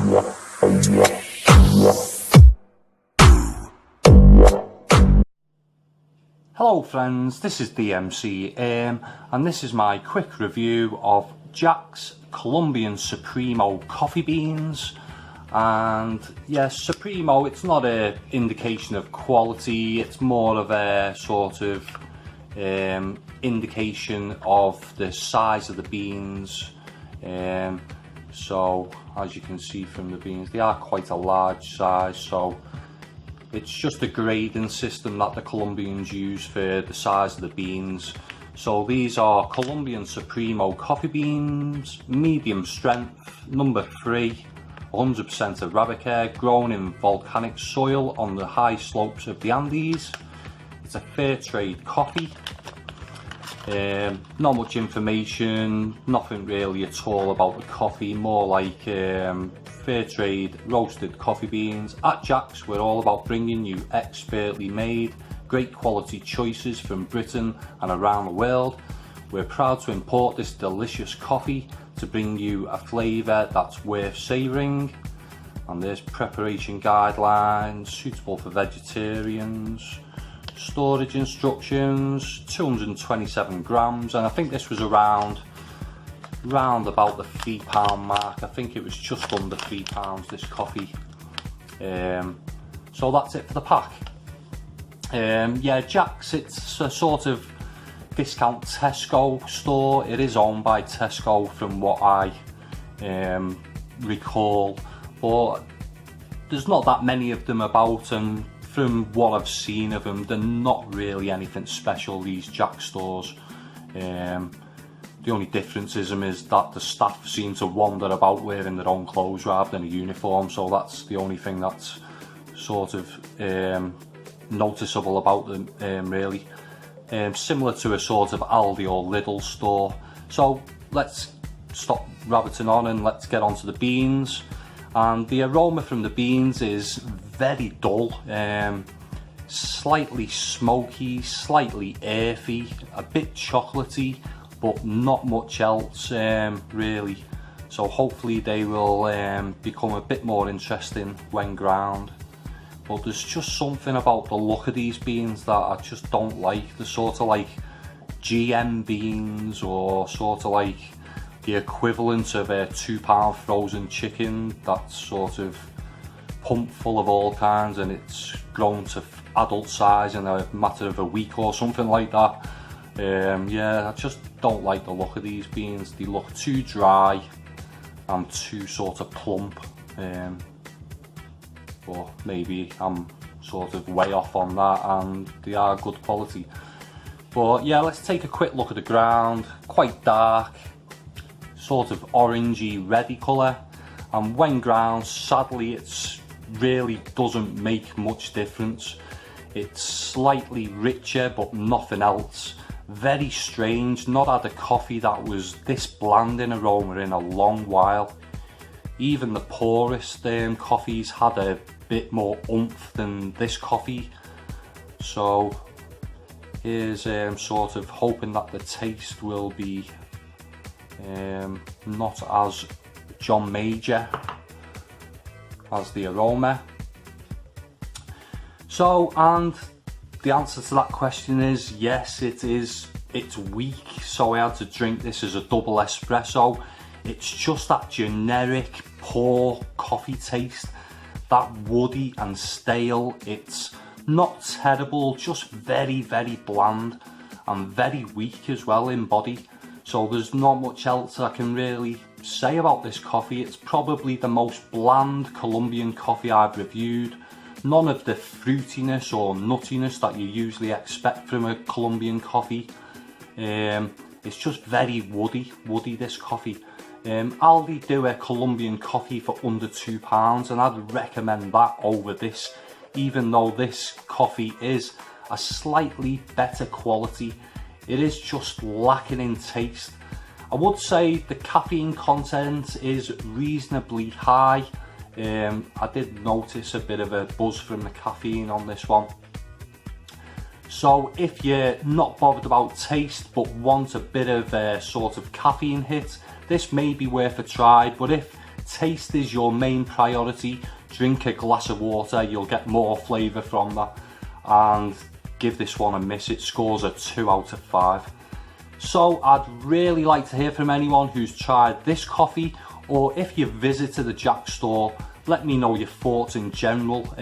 Hello friends, this is DMC and this is my quick review of Jack's Colombian Supremo coffee beans. And yes, Supremo, it's not an indication of quality, it's more of a sort of indication of the size of the beans. So as you can see from the beans, they are quite a large size, so it's just a grading system that the Colombians use for the size of the beans. So these are Colombian Supremo coffee beans, medium strength, number 3, 100% Arabica, grown in volcanic soil on the high slopes of the Andes. It's a fair trade coffee. Not much information, nothing really at all about the coffee, more like fair trade roasted coffee beans. At Jack's, we're all about bringing you expertly made, great quality choices from Britain and around the world. We're proud to import this delicious coffee to bring you a flavour that's worth savouring. And there's preparation guidelines, suitable for vegetarians. Storage instructions, 227 grams, and I think this was around about the £3 mark. I think it was just under £3, this coffee. So that's it for the pack. Yeah, Jack's, it's a sort of discount Tesco store. It is owned by Tesco from what I recall, but there's not that many of them about, and from what I've seen of them, they're not really anything special, these Jack stores. The only difference is that the staff seem to wander about wearing their own clothes rather than a uniform, so that's the only thing that's sort of noticeable about them, really. Similar to a sort of Aldi or Lidl store. So let's stop rabbiting on and let's get onto the beans. And the aroma from the beans is very dull, slightly smoky, slightly earthy, a bit chocolatey, but not much else really. So hopefully they will become a bit more interesting when ground. But there's just something about the look of these beans that I just don't like. They're sort of like GM beans, or sort of like the equivalent of a £2 frozen chicken that's sort of pumped full of all kinds, and it's grown to adult size in a matter of a week or something like that. Yeah, I just don't like the look of these beans. They look too dry and too sort of plump. But maybe I'm sort of way off on that, and they are good quality. But yeah, let's take a quick look at the ground. Quite dark, sort of orangey reddy colour, and when ground, sadly, it's really doesn't make much difference. It's slightly richer but nothing else. Very strange, not had a coffee that was this bland in aroma in a long while. Even the poorest coffees had a bit more oomph than this coffee. So here's sort of hoping that the taste will be not as John Major as the aroma. So, and the answer to that question is yes, it is. It's weak, so I had to drink this as a double espresso. It's just that generic poor coffee taste, that woody and stale. It's not terrible, just very, very bland and very weak as well in body. So there's not much else I can really say about this coffee. It's probably the most bland Colombian coffee I've reviewed. None of the fruitiness or nuttiness that you usually expect from a Colombian coffee. It's just very woody, this coffee. Aldi do a Colombian coffee for under £2, and I'd recommend that over this, even though this coffee is a slightly better quality. It is just lacking in taste. I would say the caffeine content is reasonably high. I did notice a bit of a buzz from the caffeine on this one. So if you're not bothered about taste but want a bit of a sort of caffeine hit, this may be worth a try. But if taste is your main priority, drink a glass of water, you'll get more flavour from that. And give this one a miss, it scores a 2 out of 5. So I'd really like to hear from anyone who's tried this coffee, or if you visited the Jack store, let me know your thoughts in general.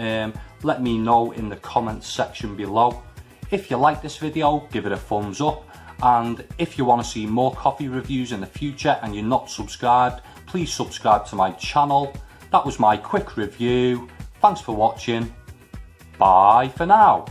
Let me know in the comments section below. If you like this video, give it a thumbs up, and if you want to see more coffee reviews in the future and you're not subscribed, please subscribe to my channel. That was my quick review. Thanks for watching. Bye for now.